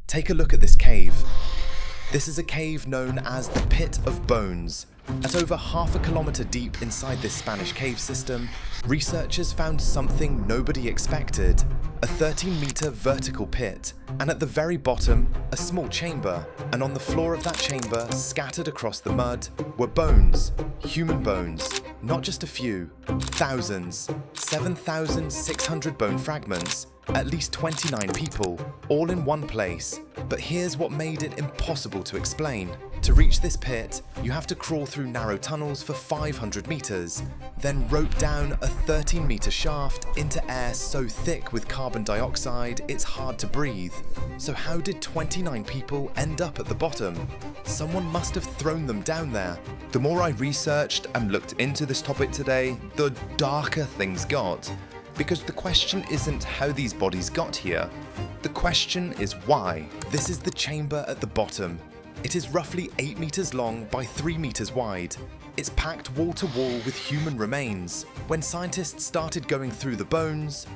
Take a look at this cave. This is a cave known as the Pit of Bones. At over half a kilometer deep inside this Spanish cave system, researchers found something nobody expected. A 13-meter vertical pit, and at the very bottom, a small chamber. And on the floor of that chamber, scattered across the mud, were bones. Human bones. Not just a few. Thousands. 7,600 bone fragments. At least 29 people, all in one place. But here's what made it impossible to explain. To reach this pit, you have to crawl through narrow tunnels for 500 meters, then rope down a 13-meter shaft into air so thick with carbon dioxide it's hard to breathe. So how did 29 people end up at the bottom? Someone must have thrown them down there. The more I researched and looked into this topic today, the darker things got. Because the question isn't how these bodies got here. The question is why. This is the chamber at the bottom. It is roughly 8 meters long by 3 meters wide. It's packed wall to wall with human remains. When scientists started going through the bones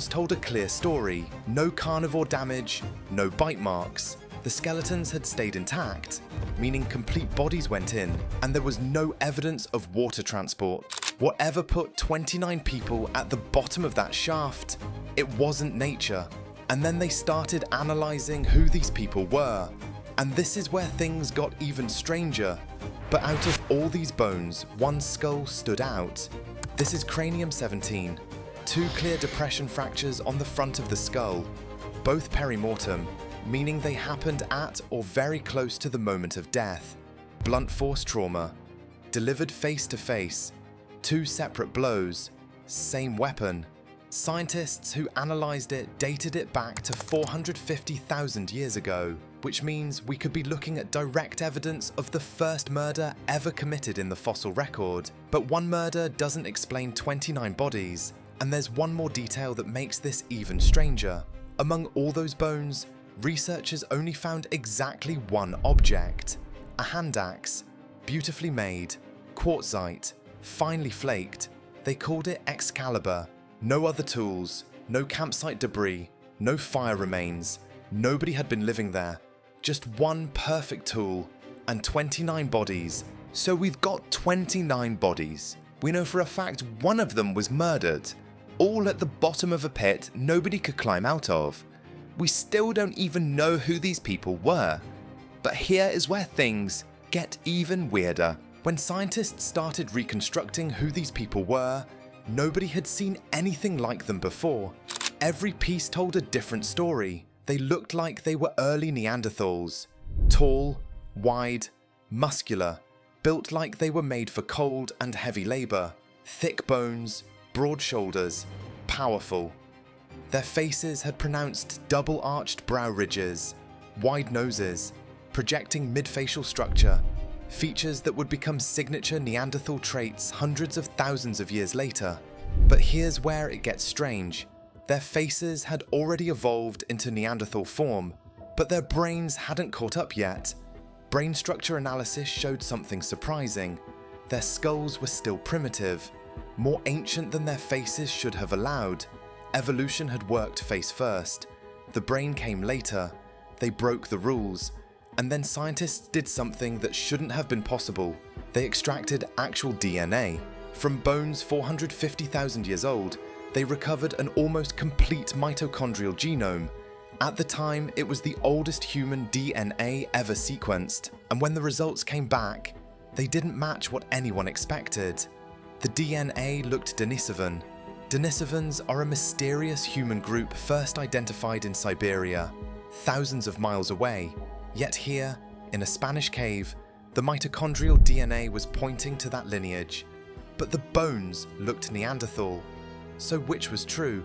told a clear story. No carnivore damage, no bite marks. The skeletons had stayed intact, meaning complete bodies went in, and there was no evidence of water transport. Whatever put 29 people at the bottom of that shaft, it wasn't nature. And then they started analysing who these people were. And this is where things got even stranger. But out of all these bones, one skull stood out. This is cranium 17. 2 clear depression fractures on the front of the skull, both perimortem, meaning they happened at or very close to the moment of death. Blunt force trauma. Delivered face to face. 2 separate blows. Same weapon. Scientists who analysed it dated it back to 450,000 years ago, which means we could be looking at direct evidence of the first murder ever committed in the fossil record. But one murder doesn't explain 29 bodies, and there's one more detail that makes this even stranger. Among all those bones, researchers only found exactly one object. A hand axe, beautifully made, quartzite, finely flaked. They called it Excalibur. No other tools, no campsite debris, no fire remains. Nobody had been living there. Just one perfect tool, and 29 bodies. So we've got 29 bodies. We know for a fact one of them was murdered, all at the bottom of a pit nobody could climb out of. We still don't even know who these people were. But here is where things get even weirder. When scientists started reconstructing who these people were, nobody had seen anything like them before. Every piece told a different story. They looked like they were early Neanderthals. Tall, wide, muscular, built like they were made for cold and heavy labor. Thick bones, broad shoulders, powerful. Their faces had pronounced double-arched brow ridges, wide noses, projecting mid-facial structure, features that would become signature Neanderthal traits hundreds of thousands of years later. But here's where it gets strange. Their faces had already evolved into Neanderthal form, but their brains hadn't caught up yet. Brain structure analysis showed something surprising. Their skulls were still primitive, more ancient than their faces should have allowed. Evolution had worked face first. The brain came later. They broke the rules. And then scientists did something that shouldn't have been possible. They extracted actual DNA. From bones 450,000 years old, they recovered an almost complete mitochondrial genome. At the time, it was the oldest human DNA ever sequenced. And when the results came back, they didn't match what anyone expected. The DNA looked Denisovan. Denisovans are a mysterious human group first identified in Siberia, thousands of miles away. Yet here, in a Spanish cave, the mitochondrial DNA was pointing to that lineage. But the bones looked Neanderthal. So which was true?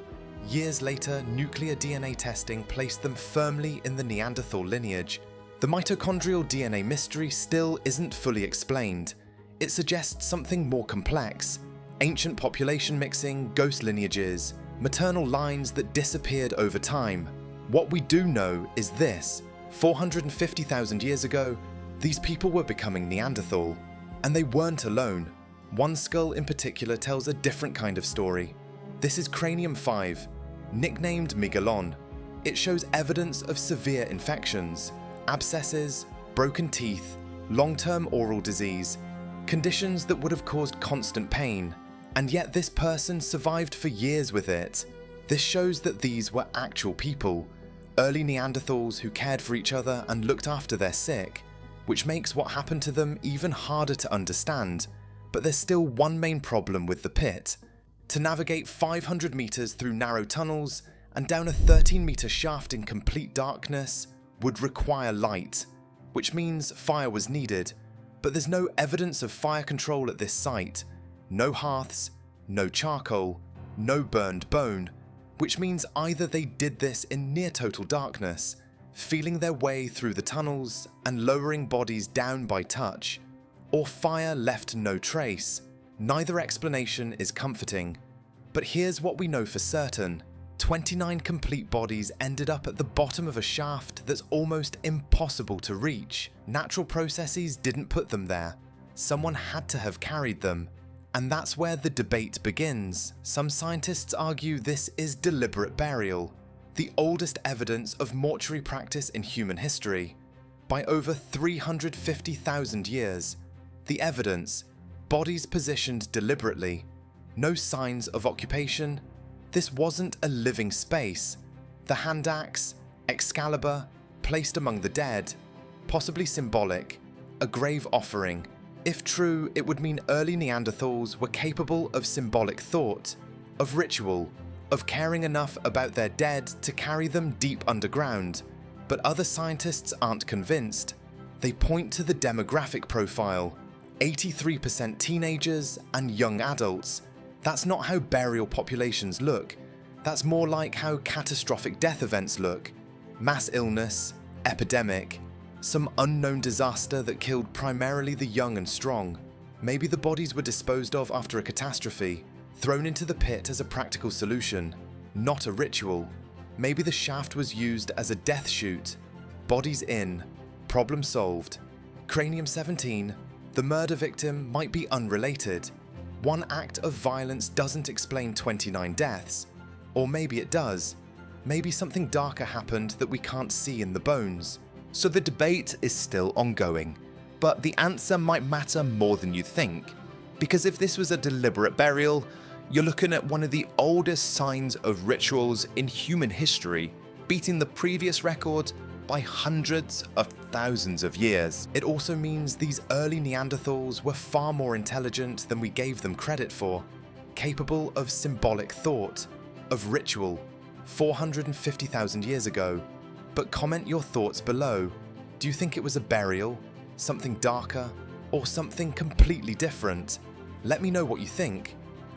Years later, nuclear DNA testing placed them firmly in the Neanderthal lineage. The mitochondrial DNA mystery still isn't fully explained. It suggests something more complex. Ancient population mixing, ghost lineages, maternal lines that disappeared over time. What we do know is this. 450,000 years ago, these people were becoming Neanderthal. And they weren't alone. One skull in particular tells a different kind of story. This is cranium 5, nicknamed Miguelon. It shows evidence of severe infections, abscesses, broken teeth, long-term oral disease, conditions that would have caused constant pain, and yet this person survived for years with it. This shows that these were actual people, early Neanderthals who cared for each other and looked after their sick, which makes what happened to them even harder to understand. But there's still one main problem with the pit. To navigate 500 meters through narrow tunnels and down a 13-meter shaft in complete darkness would require light, which means fire was needed, but there's no evidence of fire control at this site. No hearths, no charcoal, no burned bone, which means either they did this in near total darkness, feeling their way through the tunnels and lowering bodies down by touch, or fire left no trace. Neither explanation is comforting. But here's what we know for certain. 29 complete bodies ended up at the bottom of a shaft that's almost impossible to reach. Natural processes didn't put them there. Someone had to have carried them. And that's where the debate begins. Some scientists argue this is deliberate burial, the oldest evidence of mortuary practice in human history. By over 350,000 years, the evidence, bodies positioned deliberately, no signs of occupation. This wasn't a living space. The hand axe, Excalibur, placed among the dead, possibly symbolic, a grave offering. If true, it would mean early Neanderthals were capable of symbolic thought, of ritual, of caring enough about their dead to carry them deep underground. But other scientists aren't convinced. They point to the demographic profile, 83% teenagers and young adults. That's not how burial populations look. That's more like how catastrophic death events look. Mass illness, epidemic, some unknown disaster that killed primarily the young and strong. Maybe the bodies were disposed of after a catastrophe, thrown into the pit as a practical solution, not a ritual. Maybe the shaft was used as a death chute. Bodies in, problem solved. Cranium 17, the murder victim might be unrelated. One act of violence doesn't explain 29 deaths. Or maybe it does. Maybe something darker happened that we can't see in the bones. So the debate is still ongoing, but the answer might matter more than you think. Because if this was a deliberate burial, you're looking at one of the oldest signs of rituals in human history, beating the previous record by hundreds of thousands of years. It also means these early Neanderthals were far more intelligent than we gave them credit for, capable of symbolic thought, of ritual, 450,000 years ago. But comment your thoughts below. Do you think it was a burial, something darker, or something completely different? Let me know what you think.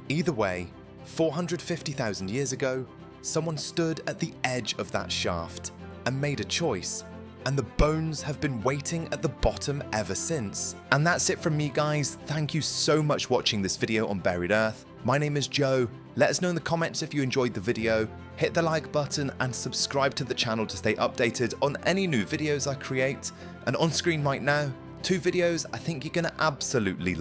Either way, 450,000 years ago, someone stood at the edge of that shaft and made a choice, and the bones have been waiting at the bottom ever since. And that's it from me, guys. Thank you so much for watching this video on Buried Earth. My name is Joe. Let us know in the comments if you enjoyed the video, hit the like button and subscribe to the channel to stay updated on any new videos I create. And on screen right now, 2 videos I think you're gonna absolutely love.